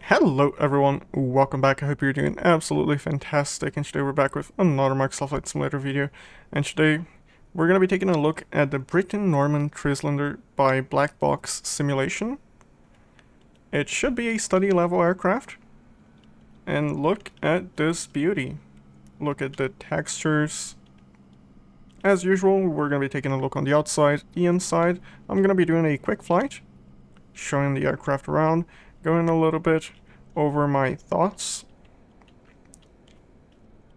Hello everyone, welcome back. I hope you're doing absolutely fantastic, and today we're back with another Microsoft Flight Simulator video, and today we're going to be taking a look at the Britten-Norman Trislander by BlackBox simulation. It should be a study level aircraft, and look at this beauty. Look at the textures. As usual, we're going to be taking a look on the outside, the inside. I'm going to be doing a quick flight, showing the aircraft around, going a little bit over my thoughts.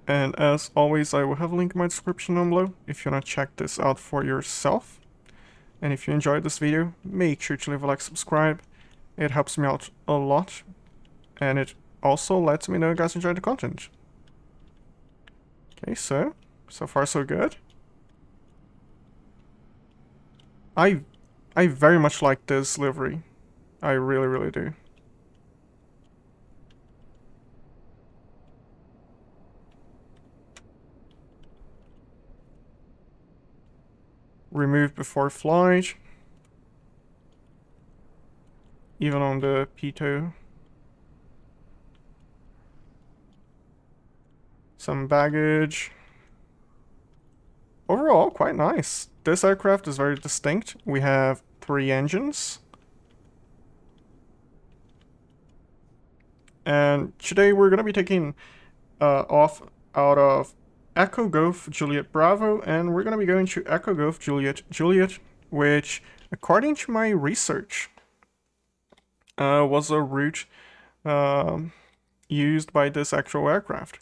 And as always, I will have a link in my description down below if you want to check this out for yourself. And if you enjoyed this video, make sure to leave a like, subscribe. It helps me out a lot. And it also lets me know you guys enjoyed the content. Okay, so far so good. I very much like this livery. I really do. Remove before flight. Even on the pitot. Some baggage. Overall, quite nice. This aircraft is very distinct. We have 3 engines. And today we're going to be taking off out of Echo Golf Juliet Bravo, and we're going to be going to Echo Golf Juliet Juliet, which, according to my research, was a route used by this actual aircraft.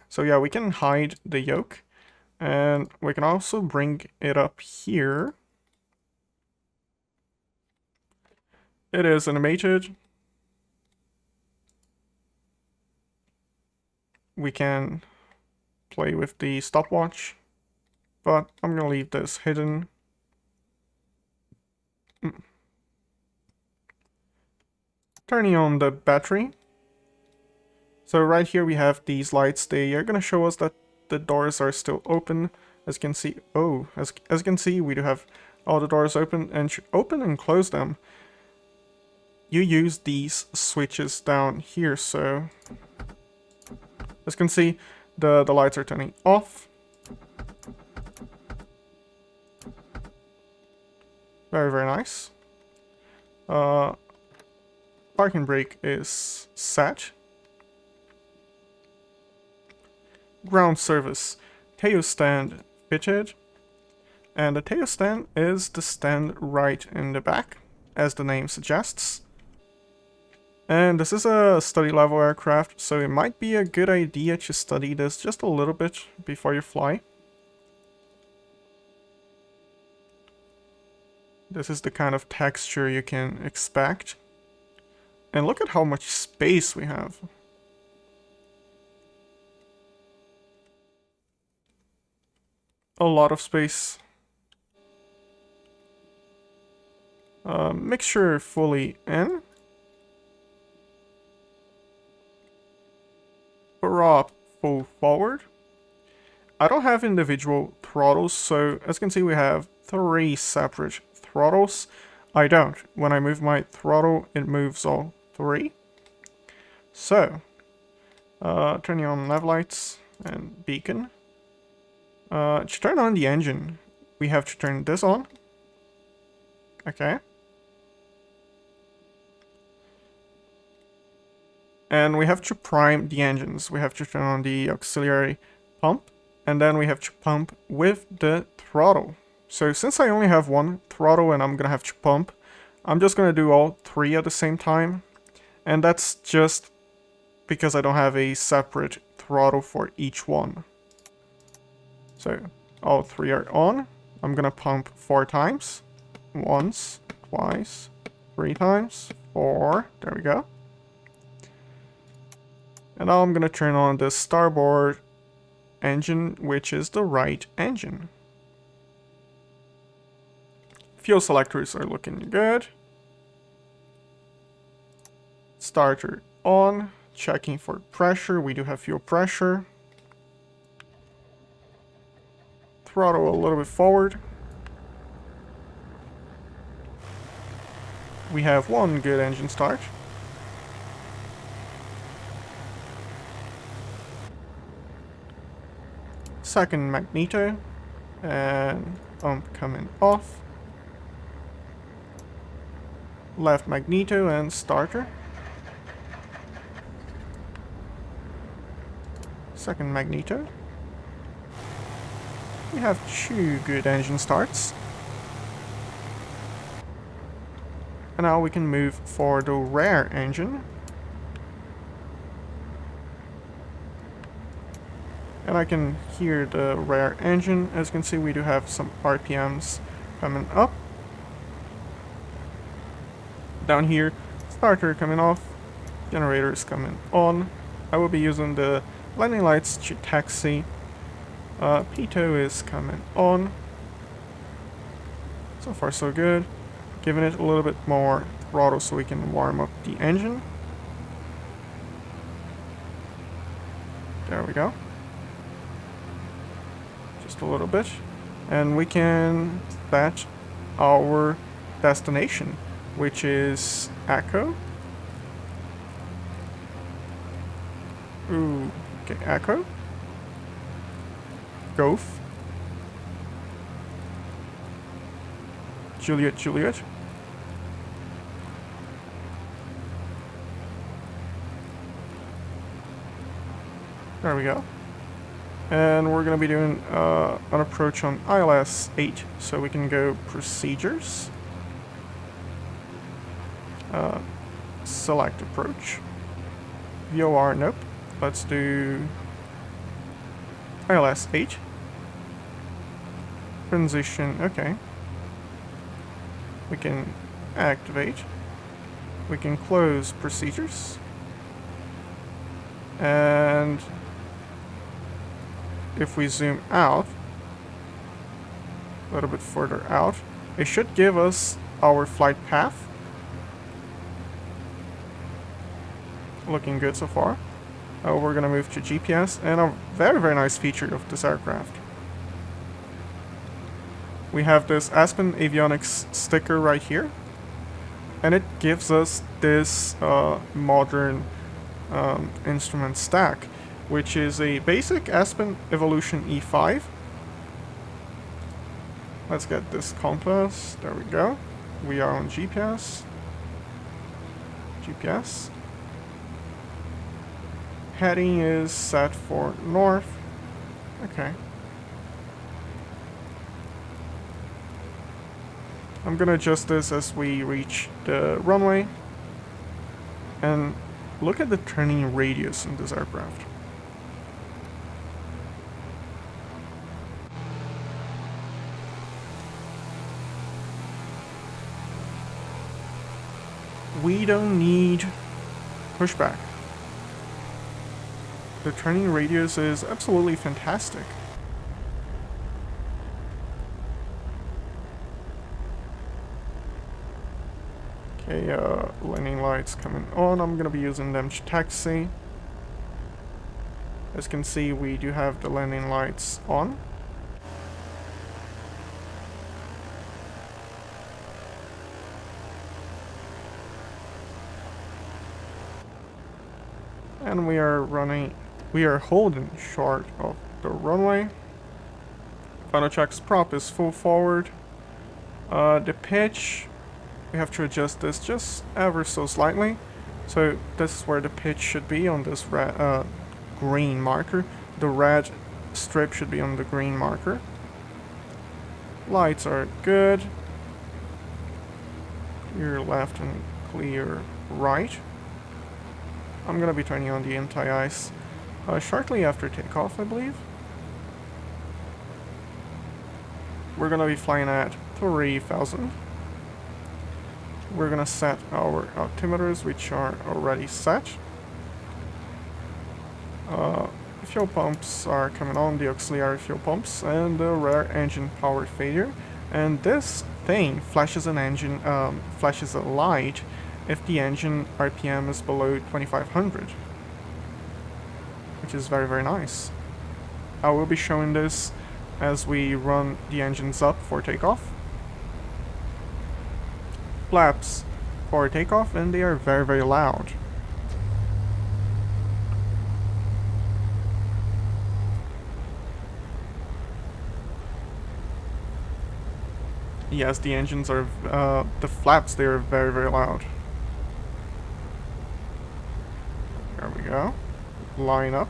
So yeah, we can hide the yoke, and we can also bring it up here. It is animated. We can play with the stopwatch, but I'm gonna leave this hidden. Turning on the battery. So right here we have these lights. They are gonna show us that the doors are still open. As you can see, as you can see, we do have all the doors open, and to open and close them, you use these switches down here. So as you can see, the lights are turning off. Very nice. Parking brake is set. Ground service. Tail stand fitted. And the tail stand is the stand right in the back, as the name suggests. And this is a study level aircraft, so it might be a good idea to study this just a little bit before you fly. This is the kind of texture you can expect. And look at how much space we have. A lot of space. Mixture fully in. Prop full forward. I don't have individual throttles, so as you can see we have 3 separate throttles. I don't. When I move my throttle, it moves all 3. So, turning on nav lights and beacon. To turn on the engine, we have to turn this on. Okay. And we have to prime the engines. We have to turn on the auxiliary pump, and then we have to pump with the throttle. So since I only have 1 throttle and I'm gonna have to pump, I'm just gonna do all 3 at the same time. And that's just because I don't have a separate throttle for each one. So all 3 are on. I'm gonna pump 4 times. Once, twice, 3 times, 4. There we go. And now I'm gonna turn on the starboard engine, which is the right engine. Fuel selectors are looking good. Starter on. Checking for pressure. We do have fuel pressure. Throttle a little bit forward. We have 1 good engine start. second magneto, and pump coming off, left magneto and starter, second magneto. We have 2 good engine starts. And now we can move for the rear engine. And I can hear the rear engine. As you can see, we do have some RPMs coming up. Down here, starter coming off, generators coming on. I will be using the landing lights to taxi. Pitot is coming on. So far so good. Giving it a little bit more throttle so we can warm up the engine. There we go. Just a little bit. And we can set our destination, which is Echo. Ooh, okay, Echo. Golf. Juliet, Juliet. There we go. And we're going to be doing an approach on ILS 8, so we can go procedures. Select approach. VOR, nope. Let's do ILS 8. Transition, okay. We can activate. We can close procedures. And if we zoom out, a little bit further out, it should give us our flight path. Looking good so far. We're gonna move to GPS, and a very, very nice feature of this aircraft. We have this Aspen Avionics sticker right here, and it gives us this modern instrument stack, which is a basic Aspen Evolution E5. Let's get this compass. There we go. We are on GPS. GPS. Heading is set for north. Okay. I'm gonna adjust this as we reach the runway. And look at the turning radius in this aircraft. We don't need pushback. The turning radius is absolutely fantastic. Okay, landing lights coming on. I'm gonna be using them to taxi. As you can see, we do have the landing lights on. And we are holding short of the runway. Final checks, prop is full forward. The pitch, we have to adjust this just ever so slightly. So this is where the pitch should be on this green marker. The red strip should be on the green marker. Lights are good. Clear left and clear right. I'm gonna be turning on the anti-ice shortly after takeoff, I believe. We're gonna be flying at 3,000. We're gonna set our altimeters, which are already set. Fuel pumps are coming on, the auxiliary fuel pumps, and the rear engine power failure. And this thing flashes flashes a light if the engine RPM is below 2500, which is very, very nice. I will be showing this as we run the engines up for takeoff. Flaps for takeoff, and they are very, very loud. Yes, the engines are, the flaps, they are very, very loud. There we go. Line up.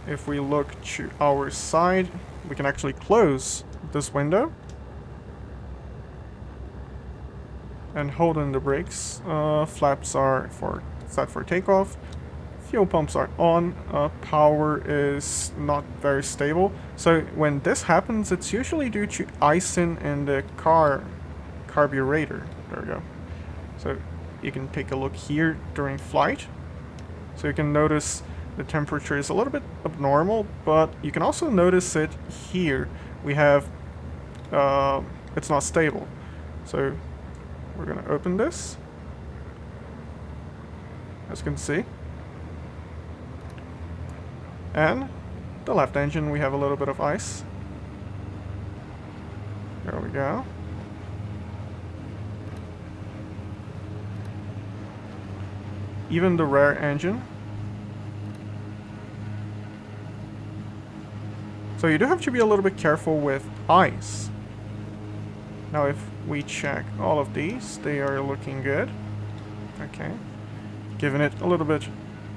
If we look to our side, we can actually close this window and hold in the brakes. Flaps are set for takeoff. Fuel pumps are on. Power is not very stable. So when this happens, it's usually due to icing in the carburetor. There we go. So you can take a look here during flight. So you can notice the temperature is a little bit abnormal, but you can also notice it here. We have, it's not stable. So we're gonna open this, as you can see. And the left engine, we have a little bit of ice. There we go. Even the rear engine. So you do have to be a little bit careful with ice. Now if we check all of these, they are looking good. Okay. Giving it a little bit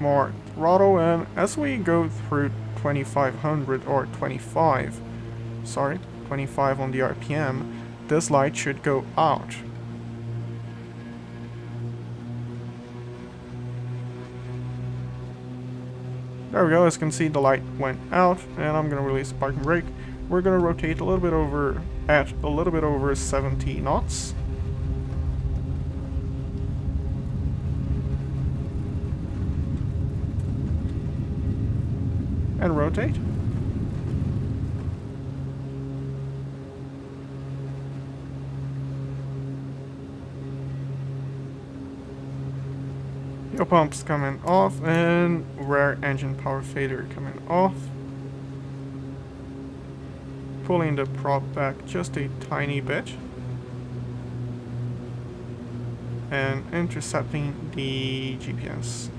more throttle, and as we go through 2500 or 25 on the RPM, this light should go out. There we go, as you can see the light went out, and I'm gonna release the parking brake. We're gonna rotate a little bit over, at a little bit over 70 knots. And rotate. Fuel pumps coming off, and rear engine power fader coming off. Pulling the prop back just a tiny bit. And intercepting the GPS.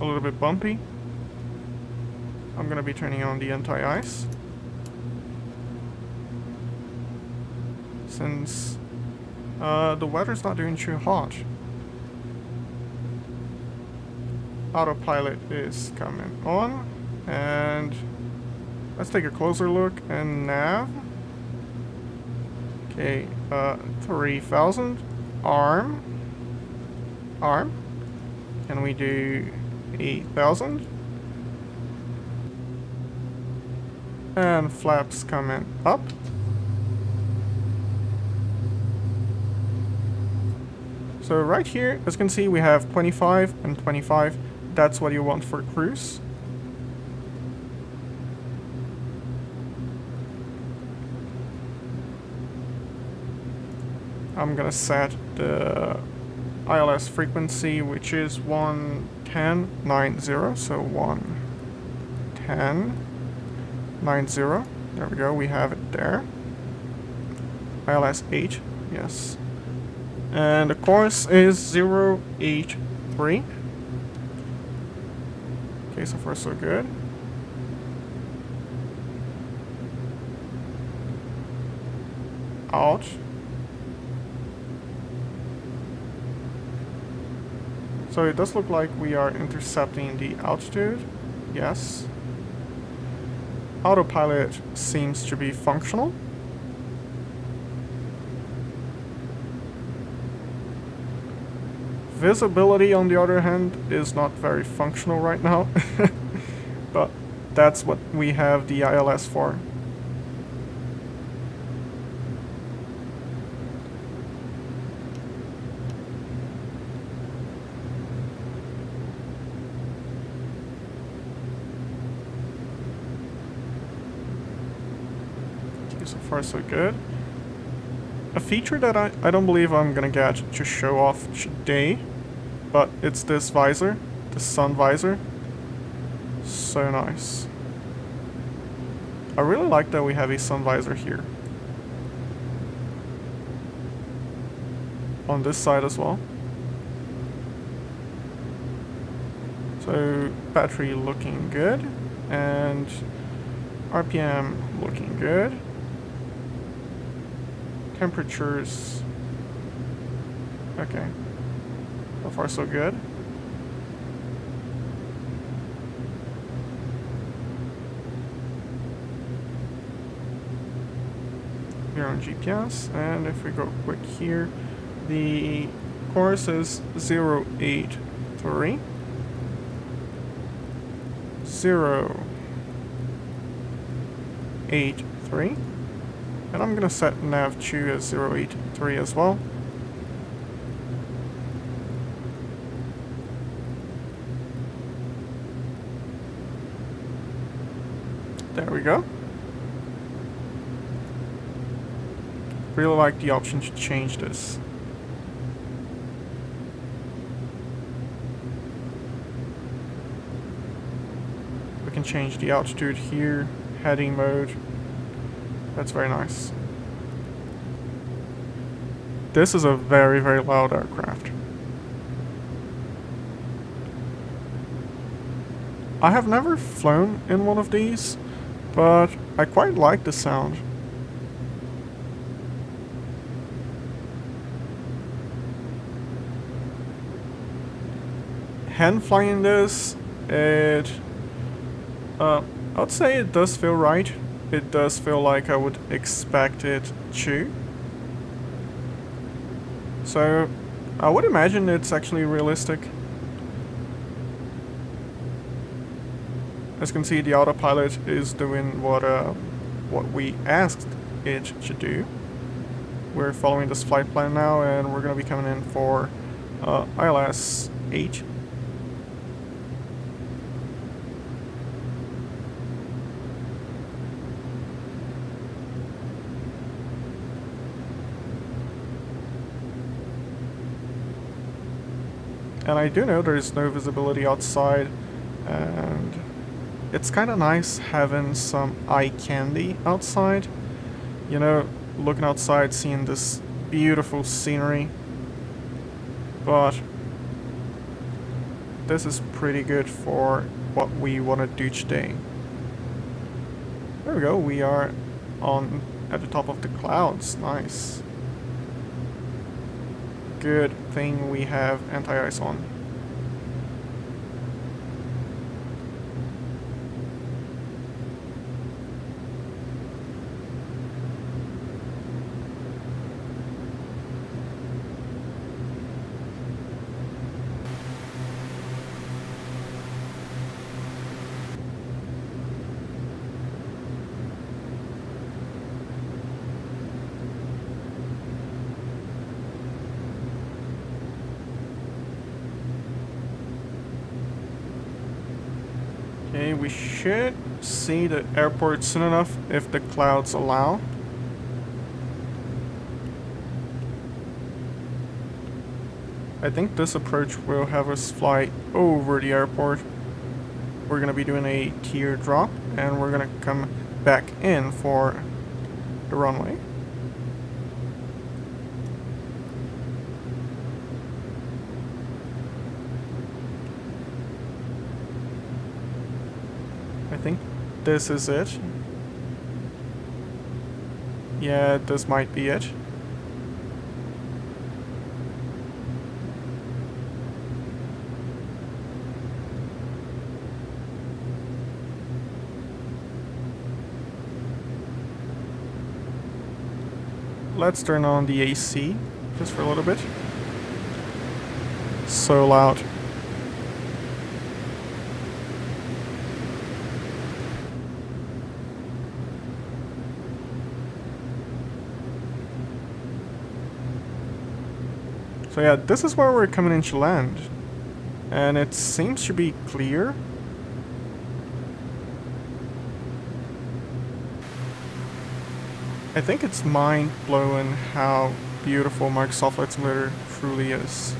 A little bit bumpy. I'm gonna be turning on the anti-ice. Since the weather's not doing too hot. Autopilot is coming on, and let's take a closer look. And nav. Okay, 3000. Arm. Can we do 8,000? And flaps coming up. So right here, as you can see, we have 25 and 25. That's what you want for cruise. I'm gonna set the ILS frequency, which is 110.90, so 110.90. There we go, we have it there. ILS 8, yes. And the course is 083. Okay, so far so good. Out. So it does look like we are intercepting the altitude. Yes. Autopilot seems to be functional. Visibility, on the other hand, is not very functional right now. But that's what we have the ILS for. Okay, so far so good. A feature that I don't believe I'm gonna get to show off today, but it's this visor, the sun visor. So nice. I really like that we have a sun visor here. On this side as well. So battery looking good, and RPM looking good. Temperatures, okay. So far so good. We're on GPS, and if we go quick here, the course is 083. 083. And I'm gonna set nav2 as 083 as well. There we go. Really like the option to change this. We can change the altitude here, heading mode. That's very nice. This is a very, very loud aircraft. I have never flown in one of these, but I quite like the sound. Hand flying this, I would say it does feel right. It does feel like I would expect it to. So I would imagine it's actually realistic. As you can see, the autopilot is doing what we asked it to do. We're following this flight plan now, and we're going to be coming in for ILS 8. And I do know there's no visibility outside, and it's kind of nice having some eye candy outside. You know, looking outside, seeing this beautiful scenery. But this is pretty good for what we want to do today. There we go, we are at the top of the clouds. Nice. Good thing we have anti-ice on. Okay, we should see the airport soon enough if the clouds allow. I think this approach will have us fly over the airport. We're going to be doing a teardrop, and we're going to come back in for the runway. I think this is it. Yeah, this might be it. . let's turn on the AC just for a little bit. So loud. So yeah, this is where we're coming into land. And it seems to be clear. I think it's mind-blowing how beautiful Microsoft Flight Simulator truly is.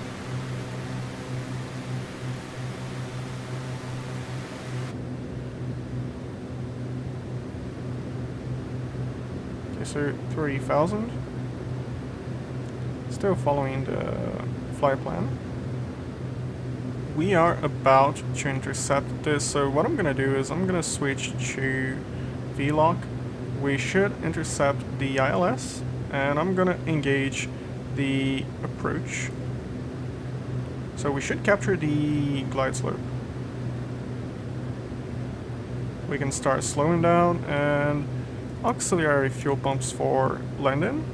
Okay, so 30,000. Still following the flight plan. We are about to intercept this, so what I'm gonna do is I'm gonna switch to VLOC. We should intercept the ILS, and I'm gonna engage the approach. So we should capture the glide slope. We can start slowing down and auxiliary fuel pumps for landing.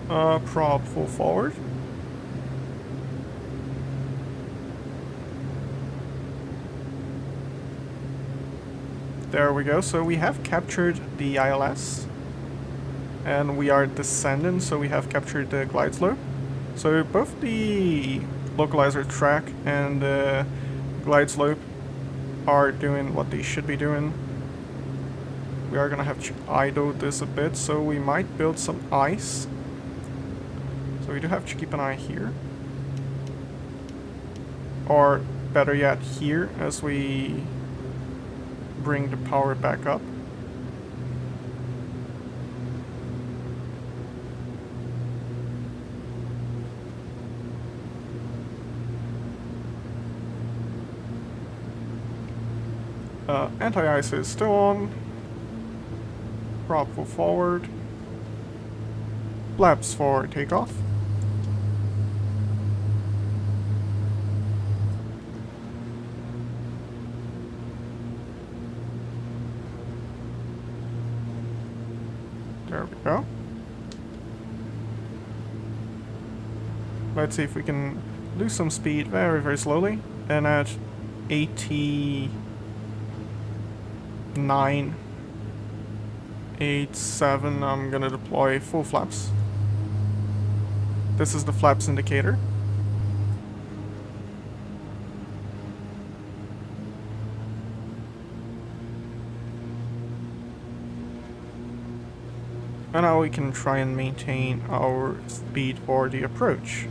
Prop full forward. There we go, so we have captured the ILS. And we are descending, so we have captured the glide slope. So both the localizer track and the glide slope are doing what they should be doing. We are gonna have to idle this a bit, so we might build some ice. So we do have to keep an eye here. Or better yet, here as we bring the power back up. Anti-ice is still on. Prop full forward. Flaps for takeoff. There we go. Let's see if we can lose some speed very, very slowly. And at 89, 87, I'm gonna deploy full flaps. This is the flaps indicator. And now we can try and maintain our speed for the approach,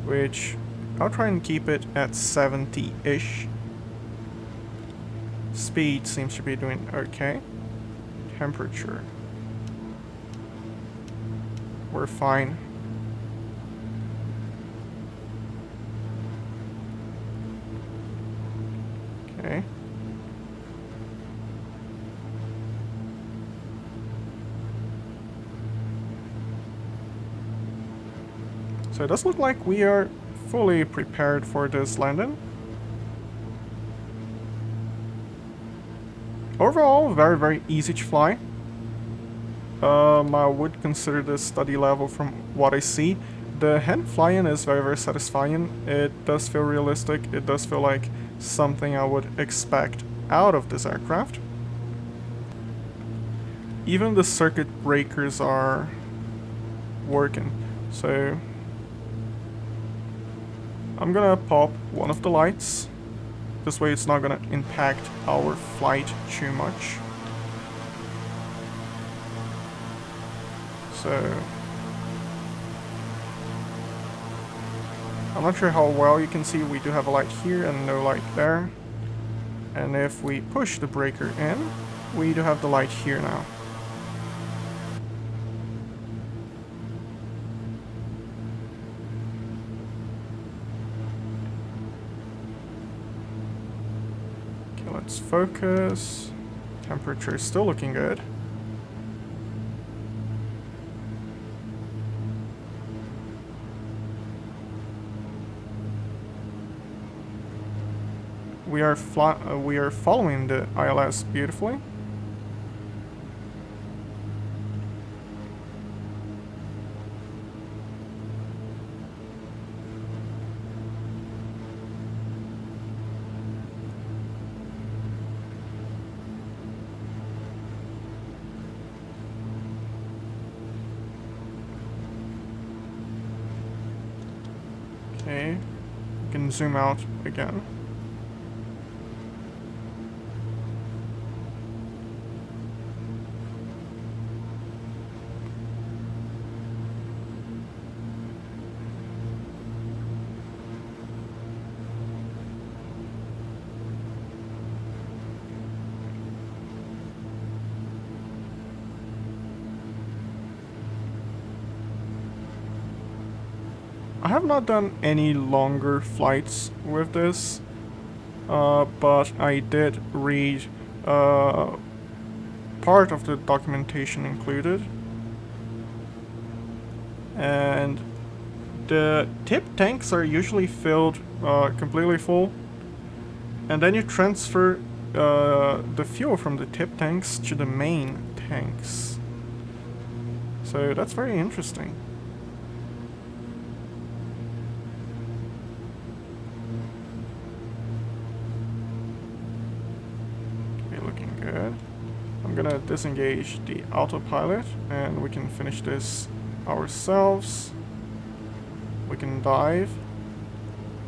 which I'll try and keep it at 70-ish. Speed seems to be doing okay. Temperature, we're fine. Okay. So it does look like we are fully prepared for this landing. Overall, very, very easy to fly. I would consider this study level from what I see. The hand flying is very, very satisfying. It does feel realistic. It does feel like something I would expect out of this aircraft. Even the circuit breakers are working. So I'm gonna pop one of the lights. This way it's not gonna impact our flight too much. So I'm not sure how well you can see, we do have a light here and no light there. And if we push the breaker in, we do have the light here now. Let's focus. Temperature is still looking good. We are following the ILS beautifully. Okay, we can zoom out again. I have not done any longer flights with this, but I did read part of the documentation included, and the tip tanks are usually filled completely full, and then you transfer the fuel from the tip tanks to the main tanks. So that's very interesting. I'm gonna disengage the autopilot and we can finish this ourselves. We can dive.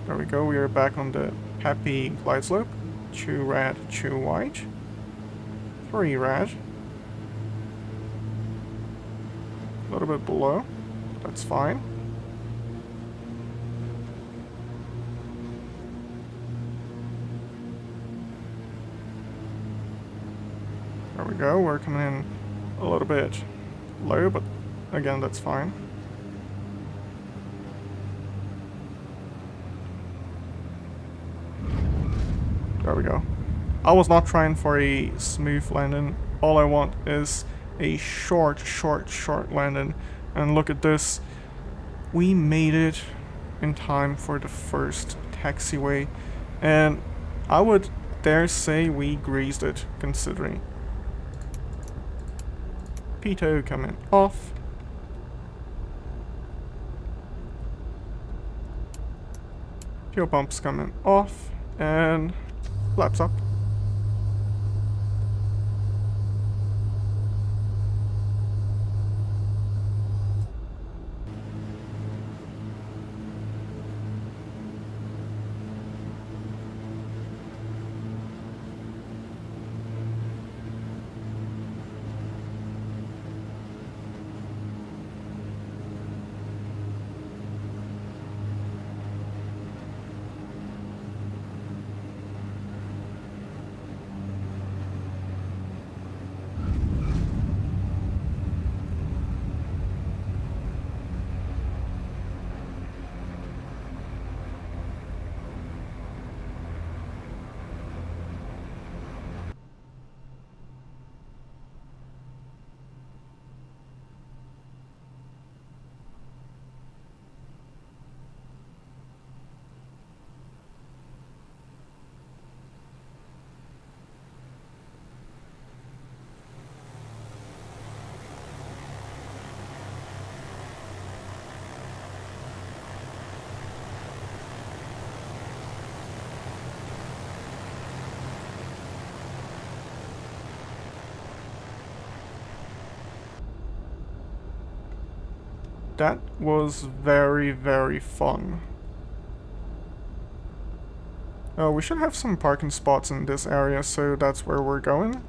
There we go, we are back on the happy glide slope. 2 rad, 2 white. 3 rad. A little bit below, that's fine. There we go, we're coming in a little bit low, but again, that's fine. There we go. I was not trying for a smooth landing. All I want is a short landing. And look at this. We made it in time for the first taxiway. And I would dare say we greased it, considering. Pitot coming off. Fuel pumps coming off. And flaps up. That was very fun. We should have some parking spots in this area, so that's where we're going.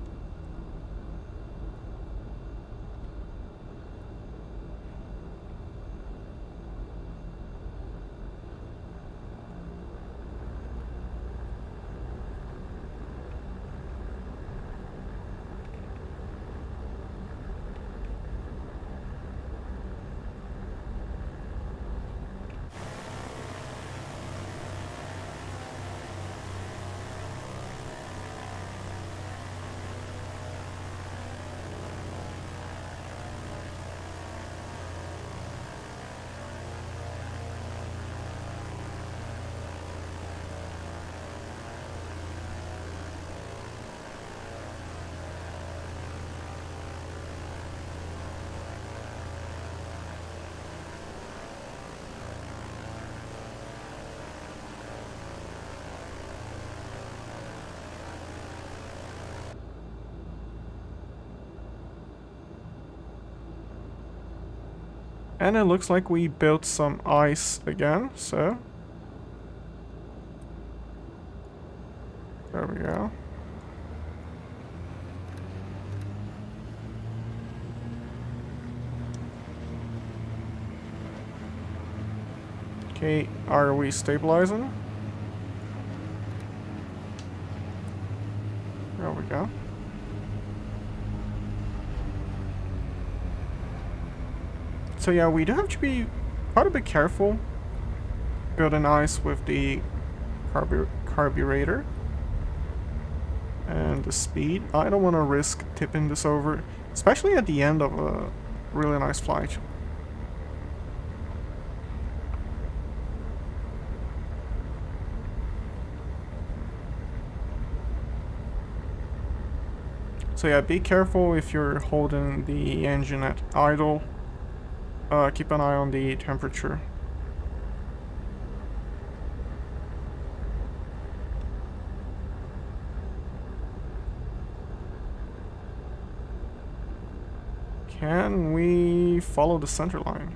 And it looks like we built some ice again, so we go. Okay, are we stabilizing? There we go. So yeah, we do have to be quite a bit careful. Good and nice with the carburetor. And the speed. I don't want to risk tipping this over, especially at the end of a really nice flight. So yeah, be careful if you're holding the engine at idle. Keep an eye on the temperature. Can we follow the center line?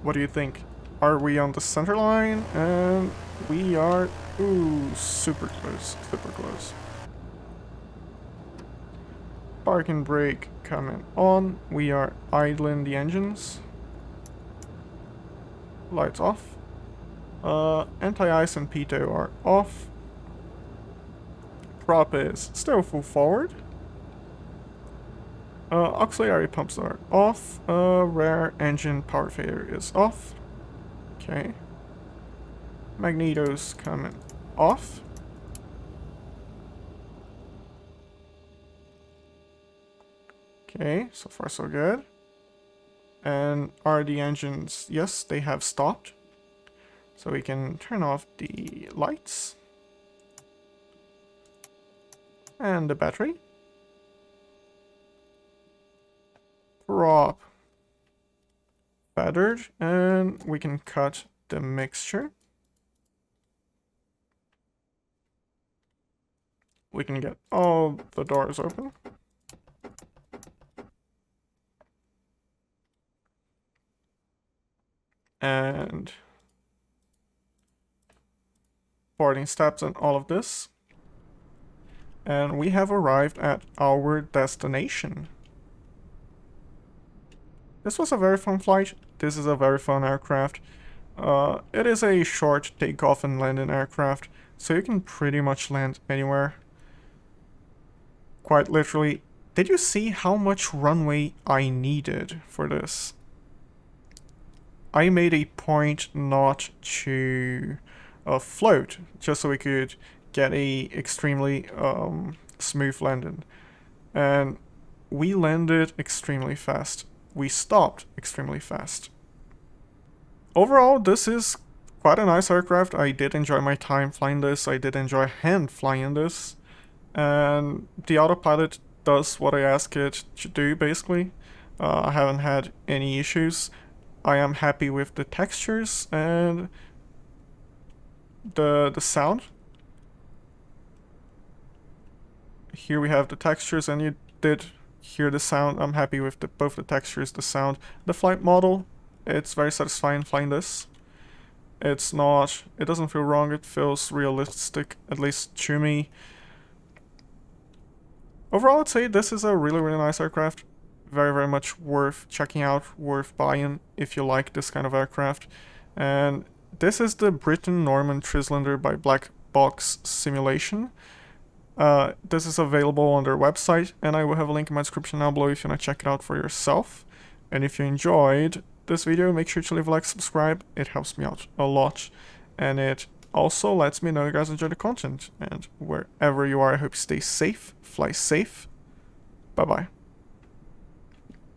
What do you think? Are we on the center line? And we are... Ooh, super close, super close. Parking brake coming on. We are idling the engines. Lights off. Anti-ice and pitot are off. Prop is still full forward. Auxiliary pumps are off. Rear engine power failure is off. Okay. Magnetos coming off. Okay, so far so good. And are the engines... Yes, they have stopped. So we can turn off the lights. And the battery. Prop feathered, and we can cut the mixture. We can get all the doors open. And boarding steps and all of this. And we have arrived at our destination. This was a very fun flight. This is a very fun aircraft. It is a short takeoff and landing aircraft, so you can pretty much land anywhere. Quite literally. Did you see how much runway I needed for this? I made a point not to float, just so we could get a extremely smooth landing. And we landed extremely fast. We stopped extremely fast. Overall, this is quite a nice aircraft. I did enjoy my time flying this. I did enjoy hand flying this. And the autopilot does what I ask it to do, basically. I haven't had any issues. I am happy with the textures and the sound. Here we have the textures, and you did hear the sound. I'm happy with both the textures, the sound. The flight model, it's very satisfying flying this. It doesn't feel wrong, it feels realistic, at least to me. Overall, I'd say this is a really, really nice aircraft. Very, very much worth checking out, worth buying if you like this kind of aircraft. And this is the Britten-Norman Trislander by BlackBox simulation. This is available on their website, and I will have a link in my description down below if you want to check it out for yourself. And if you enjoyed this video, make sure to leave a like, subscribe. It helps me out a lot, and it also lets me know you guys enjoy the content. And wherever you are, I hope you stay safe, fly safe. Bye bye.